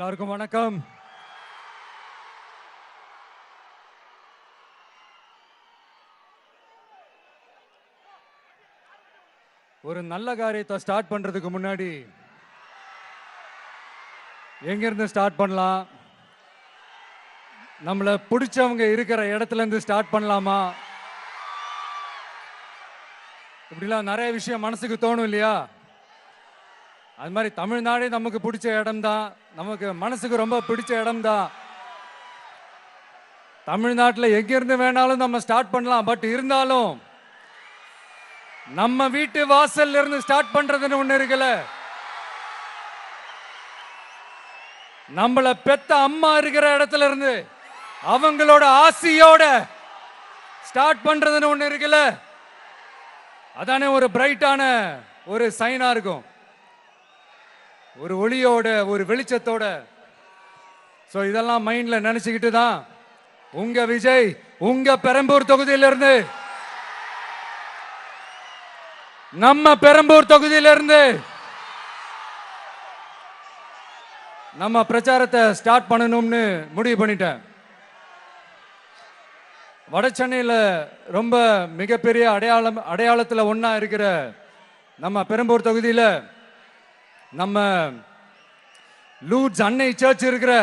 எல்லாருக்கும் வணக்கம். ஒரு நல்ல காரியத்தை ஸ்டார்ட் பண்றதுக்கு முன்னாடி எங்கிருந்து ஸ்டார்ட் பண்ணலாம், நம்மளை பிடிச்சவங்க இருக்கிற இடத்துல இருந்து ஸ்டார்ட் பண்ணலாமா, இப்படிலாம் நிறைய விஷயம் மனசுக்கு தோணும் இல்லையா? அது மாதிரி தமிழ்நாடே நமக்கு பிடிச்ச இடம் தான், நமக்கு மனசுக்கு ரொம்ப பிடிச்ச இடம் தான். தமிழ்நாட்டில் எங்கிருந்து வேணாலும் நம்ம ஸ்டார்ட் பண்ணலாம். பட் இருந்தாலும் நம்ம வீட்டு வாசல்ல இருந்து ஸ்டார்ட் பண்றதுன்னு ஒண்ணு இருக்குல்ல. நம்மள பெத்த அம்மா இருக்கிற இடத்துல இருந்து அவங்களோட ஆசியோட ஸ்டார்ட் பண்றதுன்னு ஒண்ணு இருக்குல்ல. அதானே ஒரு பிரைட்டான ஒரு சைனா இருக்கும், ஒரு ஒளியோட, ஒரு வெளிச்சத்தோட. சோ இதெல்லாம் மைண்ட்ல நினைச்சுக்கிட்டு தான் உங்க விஜய் உங்க பெரம்பூர் தொகுதியிலிருந்து, நம்ம பெரம்பூர் தொகுதியிலிருந்து நம்ம பிரச்சாரத்தை ஸ்டார்ட் பண்ணணும்னு முடிவு பண்ணிட்டேன். வட சென்னையில் ரொம்ப மிகப்பெரிய அடையாளத்தில் ஒன்னா இருக்கிற நம்ம பெரம்பூர் தொகுதியில் நம்ம லூட்ஸ் அன்னை சர்ச் இருக்கிற,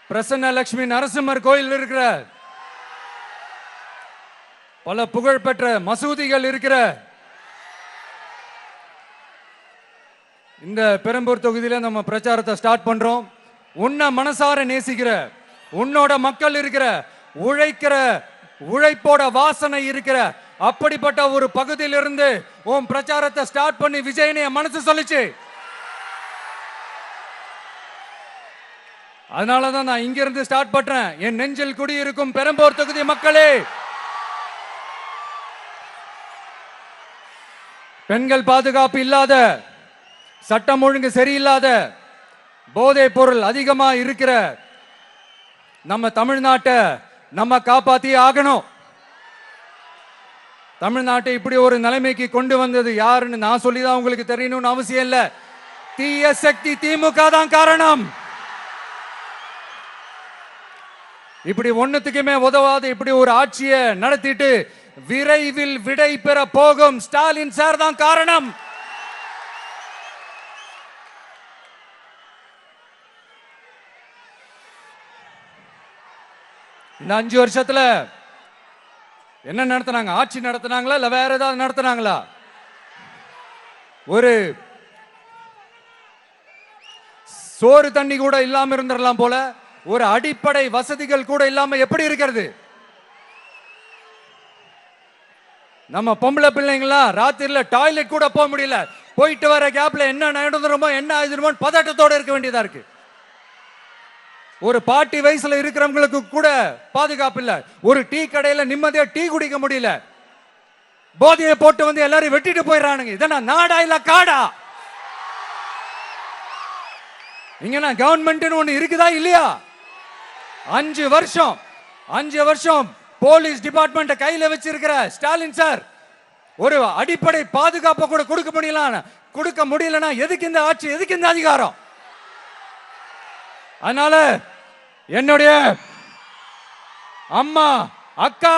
பிரசன்ன லட்சுமி நரசிம்மர் கோயில் இருக்கிற, பல புகழ்பெற்ற மசூதிகள் இருக்கிற இந்த பெரம்பூர் தொகுதியில நம்ம பிரச்சாரத்தை ஸ்டார்ட் பண்றோம். உன்னை மனசார நேசிக்கிற, உன்னோட மக்கள் இருக்கிற, உழைக்கிற, உழைப்போட வாசனை இருக்கிற அப்படிப்பட்ட ஒரு பகுதியிலிருந்து உன் பிரச்சாரத்தை ஸ்டார்ட் பண்ணி விஜயனை மனசு சொல்லிச்சு. அதனாலதான் நான் இங்க இருந்து ஸ்டார்ட் பண்றேன். என் நெஞ்சில் குடியிருக்கும் பெரம்பூர் தொகுதி மக்களே, பெண்கள் பாதுகாப்பு இல்லாத, சட்டம் ஒழுங்கு சரியில்லாத, போதை பொருள் அதிகமா இருக்கிற நம்ம தமிழ்நாட்டை நம்ம காப்பாத்தி ஆகணும். தமிழ்நாட்டை இப்படி ஒரு நிலைமைக்கு கொண்டு வந்தது யாருன்னு நான் சொல்லிதான் உங்களுக்கு தெரியணும்னு அவசியம் இல்ல. தீய சக்தி திமுக தான் காரணம். இப்படி ஒண்ணுத்துக்குமே உதவாது இப்படி ஒரு ஆட்சியை நடத்திட்டு விரைவில் விடை பெற போகும் ஸ்டாலின் சார் தான் காரணம். இந்த 5 வருஷத்துல என்ன நடத்தினாங்க? ஆட்சி நடத்தினாங்களா இல்ல வேற ஏதாவது நடத்தினாங்களா? ஒரு சோறு தண்ணி கூட இல்லாம இருந்திரலாம் போல, ஒரு அடிப்படை வசதிகள் கூட இல்லாம எப்படி இருக்கிறது? நம்ம பொம்பளை பிள்ளைங்களா ராத்திரில டாய்லெட் கூட போக முடியல. போயிட்டு வர கேப்ல என்ன நடந்துருமோ என்ன ஆயிடுமோ பதட்டத்தோட இருக்க வேண்டியதா இருக்கு. ஒரு பாட்டி வயசுல இருக்கிறவங்களுக்கு கூட பாதுகாப்பு இல்ல. ஒரு டீ கடையில நிம்மதியா டீ குடிக்க முடியல. போதையை போட்டு வந்து எல்லாரும் வெட்டிட்டு போயிடறானுங்க. இதெல்லாம் நாடா இல்ல காடா? இங்க கவர்மெண்ட் ஒண்ணு இருக்குதா இல்லையா? 5 வருஷம் போலீஸ் டிபார்ட்மெண்ட் கையில வச்சிருக்கிற ஸ்டாலின் சார் ஒரு அடிப்படை பாதுகாப்பை கூட கொடுக்க முடியலன்னா எதுக்கு இந்த ஆட்சி, எதுக்கு இந்த அதிகாரம்? அதனால என்னுடைய அம்மா, அக்கா,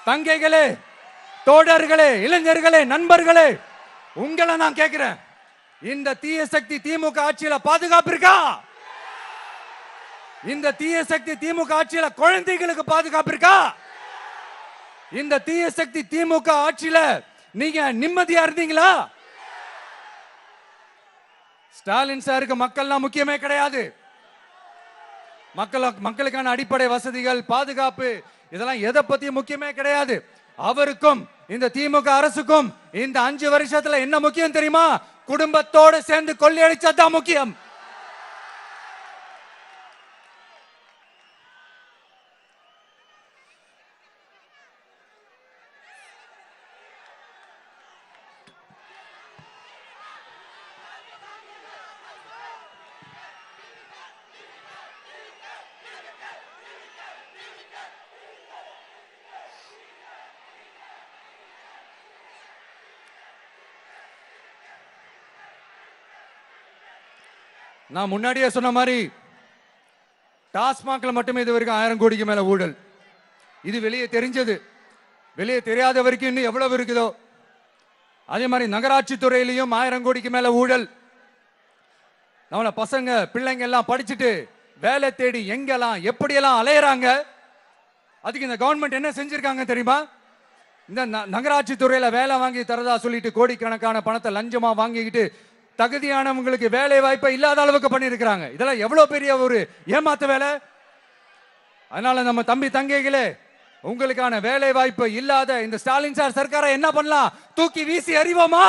தங்கைகளே, தோழர்களே, இளைஞர்களே, நண்பர்களே, உங்களை நான் கேட்கிறேன், இந்த தீய சக்தி திமுக ஆட்சியில பாதுகாப்பு இருக்கா? இந்த தீய சக்தி திமுக ஆட்சியில குழந்தைகளுக்கு பாதுகாப்பு இருக்கா? இந்த தீய சக்தி திமுக ஆட்சியில நீங்க நிம்மதியா இருந்தீங்களா? ஸ்டாலின் சாருக்கு மக்கள்லாம் முக்கியமே கிடையாது. மக்களுக்கான அடிப்படை வசதிகள், பாதுகாப்பு, இதெல்லாம் எதை பத்தி முக்கியமே கிடையாது. அவருக்கும் இந்த திமுக அரசுக்கும் இந்த 5 வருஷத்துல என்ன முக்கியம் தெரியுமா? குடும்பத்தோடு சேர்ந்து கொள்ளையடிச்சதான் முக்கியம். நான் முன்னாடியே சொன்ன மாதிரி டாஸ்மாக்ல மட்டுமே இது வரைக்கும் 1000 கோடிக்கு மேல ஊழல். இது வெளியே தெரிஞ்சது. வெளியே தெரியாத வரைக்கும் இன்னும் எவ்வளவு இருக்குதோ. அதே மாதிரி நகராட்சி துறையிலையும் 1000 கோடிக்கு மேல ஊழல். நம்மள பசங்க பிள்ளைங்க எல்லாம் படிச்சுட்டு வேலை தேடி எங்கெல்லாம் எப்படியெல்லாம் அலையறாங்க. அதுக்கு இந்த கவர்மெண்ட் என்ன செஞ்சிருக்காங்க தெரியுமா? இந்த நகராட்சி துறையில வேலை வாங்கி தரதா சொல்லிட்டு கோடிக்கணக்கான பணத்தை லஞ்சமா வாங்கிக்கிட்டு தகுதியானவங்களுக்கு வேலை வாய்ப்பை இல்லாத அளவுக்கு பண்ணியிருக்கிறாங்க. இதெல்லாம் எவ்வளவு பெரிய ஒரு ஏமாத்து வேலை. அதனால நம்ம தம்பி தங்கைகளே, உங்களுக்கான வேலை வாய்ப்பு இல்லாத இந்த ஸ்டாலின் சார் சர்க்காரை என்ன பண்ணலாம்? தூக்கி வீசி அறிவோமா?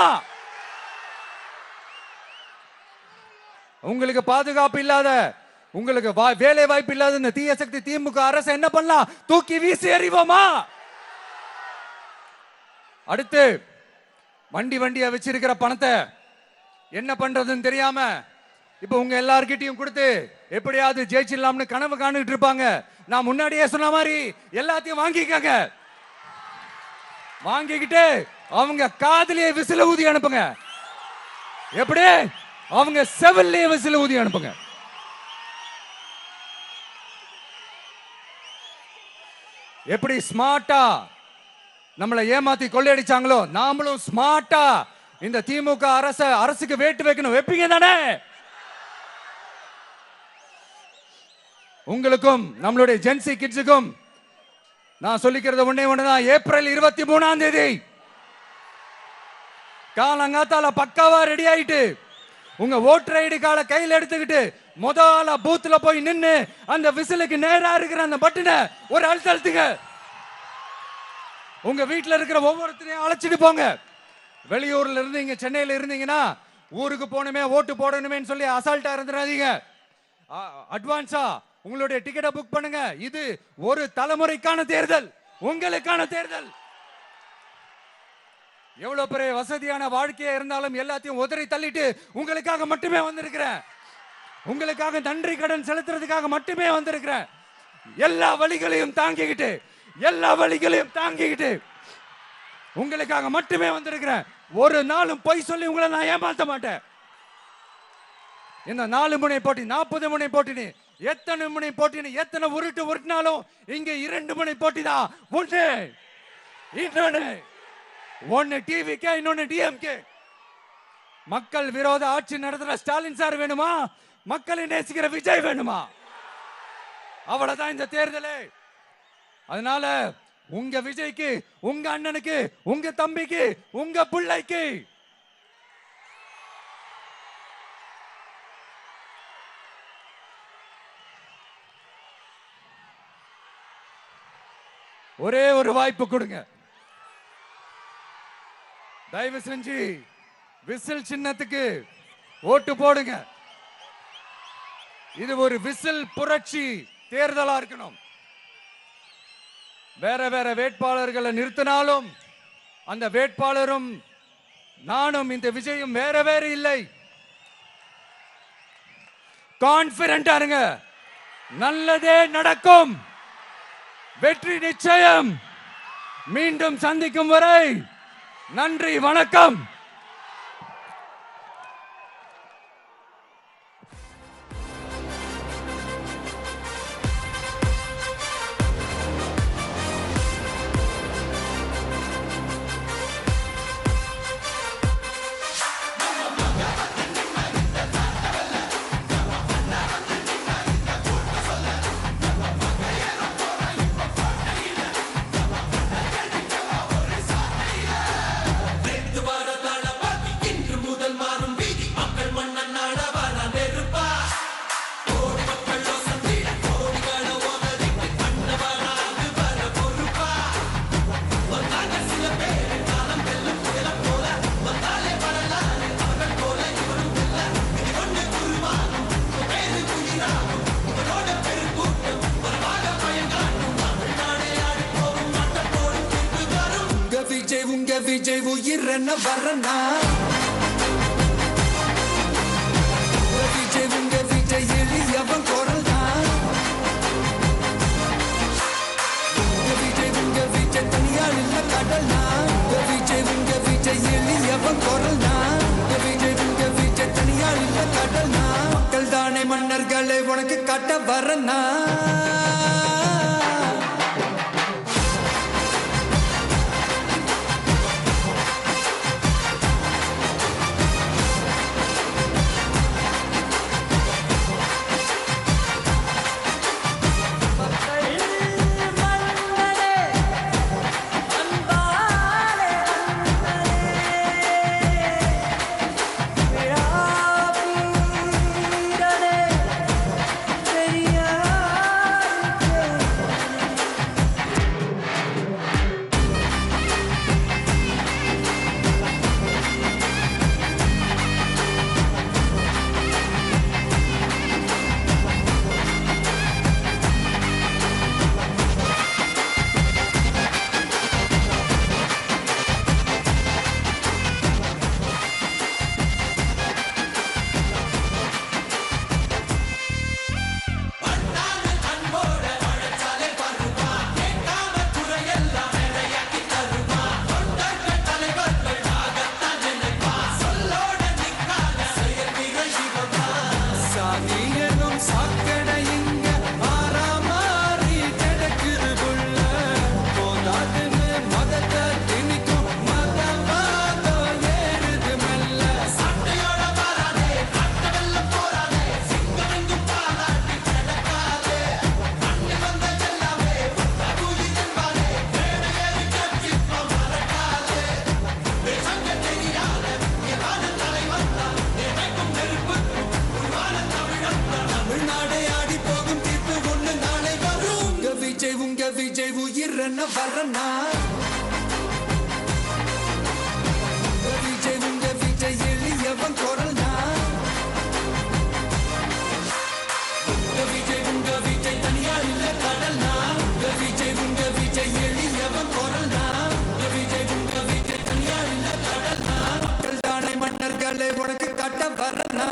உங்களுக்கு பாதுகாப்பு இல்லாத, உங்களுக்கு வேலை வாய்ப்பு இல்லாத இந்த தீய சக்தி திமுக அரசு என்ன பண்ணலாம்? தூக்கி வீசி அறிவோமா? அடுத்து வண்டியா வச்சிருக்கிற பணத்தை என்ன பண்றதுன்னு தெரியாம இப்ப உங்க எல்லார்கிட்டையும் கொடுத்து எப்படியாவது ஜெயிச்சிடலாம்னு கனவு காணிட்டு இருப்பாங்க. நான் முன்னாடியே சொன்ன மாதிரி எல்லாத்தையும் வாங்கிக்கங்க. வாங்கிக்கிட்டு அவங்க காதுலயே விசில ஊதி அனுப்புங்க. எப்படி? அவங்க செவிலியே விசில ஊதி அனுப்புங்க. எப்படி ஸ்மார்ட்டா நம்மளை ஏமாத்தி கொள்ளையடிச்சாங்களோ, நாமளும் ஸ்மார்ட்டா இந்த திமுக அரசுக்கு வேட்டு வைக்கணும். வைப்பீங்க தானே? உங்களுக்கும் நம்மளுடைய ஜென்சி கிட்ஸுக்கும் நான் சொல்லிக்கிறது ஒண்ணுதான். ஏப்ரல் 23ஆம் தேதி காலங்காத்தால பக்காவா ரெடி ஆயிட்டு உங்க ஓட்டர் ஐடி கார்டை கையில் எடுத்துக்கிட்டு முதல்ல பூத்துல போய் நின்னு அந்த விசிலுக்கு நேரா இருக்கிற அந்த பட்டனை ஒரு அழுத்துங்க. உங்க வீட்டுல இருக்கிற ஒவ்வொருத்தரையும் அழைச்சிட்டு போங்க. வெளியூர்ல இருந்து இங்க சென்னையில இருந்தீங்கன்னா ஊருக்கு போகணுமே ஓட்டு போடணுமே சொல்லி அசால்ட்டா இருந்துடாதீங்க. அட்வான்ஸா உங்களுடைய டிக்கெட்டை புக் பண்ணுங்க. இது ஒரு தலைமுறைக்கான தேர்தல், உங்களுக்கான தேர்தல். எவ்வளவு பெரிய வசதியான வாழ்க்கையா இருந்தாலும் எல்லாத்தையும் உதறி தள்ளிட்டு உங்களுக்காக மட்டுமே வந்திருக்கிறேன். உங்களுக்காக நன்றி கடன் செலுத்துறதுக்காக மட்டுமே வந்திருக்கிறேன். எல்லா வழிகளையும் தாங்கிக்கிட்டு உங்களுக்காக மட்டுமே வந்திருக்கிறேன். ஒரு நாளும் பொய் சொல்லி உங்களை நான் ஏமாத்த மாட்டேன். இந்த 4 முனை போட்டி 40 முனை போட்டி எத்தனை முனை போட்டி எத்தனை உருட்டினாலும் இங்க 2 முனை போட்டி தான். ஒன்னு டிவிகே, இன்னொன்னு டிஎம்கே. மக்கள் விரோத ஆட்சி நடத்துற ஸ்டாலின் சார் வேணுமா? மக்களை நேசிக்கிற விஜய் வேணுமா? அவ்வளவுதான் இந்த தேர்தலே. அதனால உங்க விஜய்க்கு, உங்க அண்ணனுக்கு, உங்க தம்பிக்கு, உங்க பிள்ளைக்கு ஒரே ஒரு வாய்ப்பு கொடுங்க. தயவு செஞ்சு விசில் சின்னத்துக்கு ஓட்டு போடுங்க. இது ஒரு விசில் புரட்சி தேர்தலா இருக்கணும். வேற வேட்பாளர்களை நிறுத்தினாலும் அந்த வேட்பாளரும் நானும் இந்த விஜயும் வேற இல்லை. கான்பிடென்டா இருங்க. நல்லதே நடக்கும். வெற்றி நிச்சயம். மீண்டும் சந்திக்கும் வரை நன்றி, வணக்கம். விஜய் உயிர் என்ன வரனா? விஜய் உங்க விஜய் எளியவன் குரல் தான். விஜய் உங்க விஜய் தனியால் இல்ல கடல் தான். விஜய் உங்க விஜய் எளியவன் குரல் தான். விஜய் உங்க விஜய் தனியால் இல்ல கடல் தான். மக்கள் மன்னர்களை உனக்கு காட்ட வரனா விஜய் உயிர் என்ன வரனா விஜய் உங்க விஜய் எளியவன் குரல்னா விஜய் உங்க விஜய் தனியா இல்ல கடல்னா விஜய் உங்க விஜய் எளியவன் குரல்னா விஜய் உங்க விஜய் தனியா இல்ல கடல்னா மக்கள் தானே மன்னர்களை உனக்கு காட்ட வரனா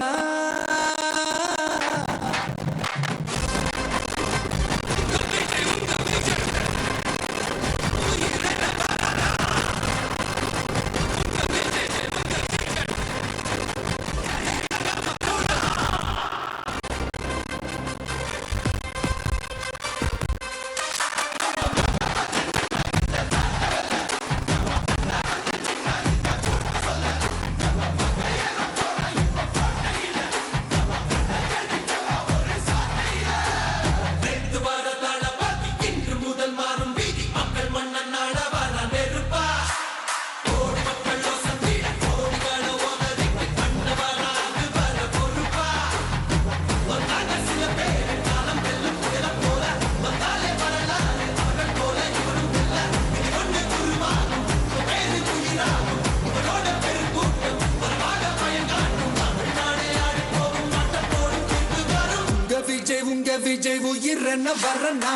விஜய் உங்க விஜய் உயிர் என்ன வரனா